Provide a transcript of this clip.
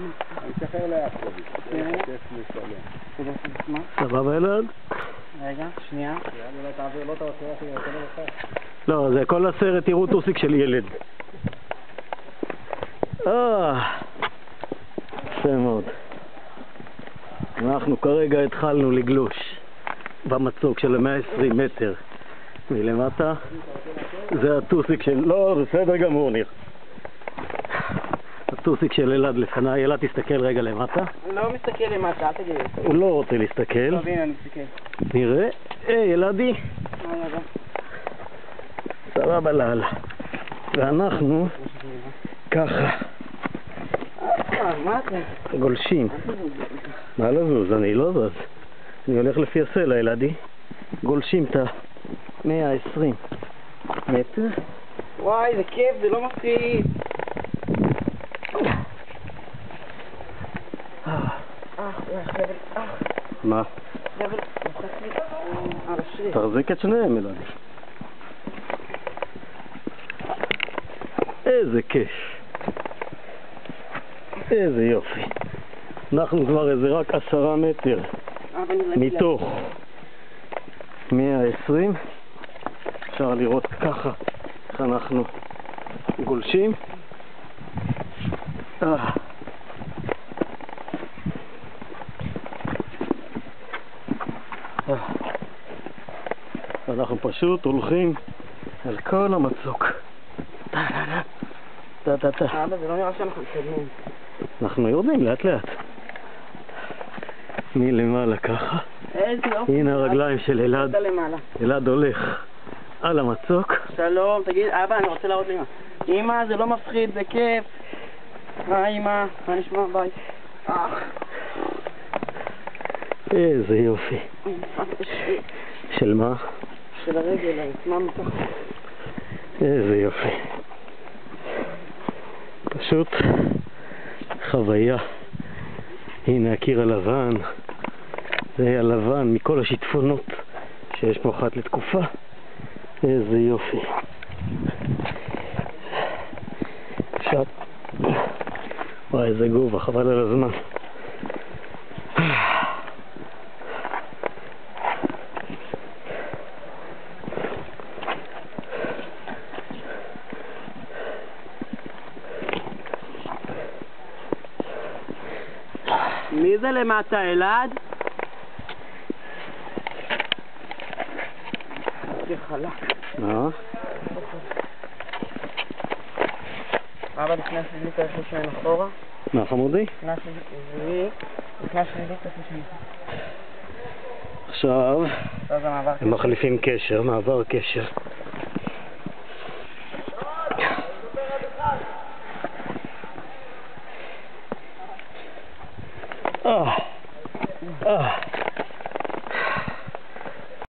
אני אשחרר לאט קובי. כיף לשלם. סבבה אלעד? רגע, שנייה. אולי תעביר לא את העצירה שלי, אני אתן לך. לא, זה כל הסרט תראו טוסיק של ילד. יפה מאוד. אנחנו כרגע התחלנו לגלוש במצוק של 120 מטר מלמטה. זה הטוסיק של... לא, זה בסדר גמור ניר. הטוסיק של אלעד לפניי. אלעד תסתכל רגע למטה. אני לא מסתכל למטה, אל תגיד. הוא לא רוצה להסתכל. טוב, הנה אני מסתכל. נראה. היי אלעדי. סבבה לאללה. ואנחנו ככה מה זה? גולשים. מה לזוז? אני לא זז. אני הולך לפי הסלע אלעדי. גולשים את 120 מטר. וואי, זה כיף, זה לא מפחיד. מה? תחזיק את שניהם אלעדי. איזה כיף. איזה יופי. אנחנו כבר איזה רק 10 מטר מתוך 120. אפשר לראות ככה איך אנחנו גולשים. אנחנו פשוט הולכים על כל המצוק. אבא, זה לא נראה שאנחנו מתקדמים. אנחנו יורדים לאט לאט מלמעלה ככה. הנה הרגליים של אלעד. אלעד הולך על המצוק. שלום, תגיד, אבא, אני רוצה להראות לאמא. אמא, זה לא מפחיד, זה כיף. היי אמא, מה נשמע? ביי. איזה יופי. של מה? של הרגל, מה מתוך? איזה יופי. פשוט חוויה. הנה הקיר הלבן. זה הלבן מכל השיטפונות שיש פה אחת לתקופה. איזה יופי. שט. וואי, איזה גובה, חבל על הזמן. מי זה למטה, אלעד? זה חלק. אבא נכנס לי את הרכב שלהם אחורה. מה חמודי? נכנס לי את הרכב שלהם. עכשיו הם מחליפים קשר, מעבר קשר.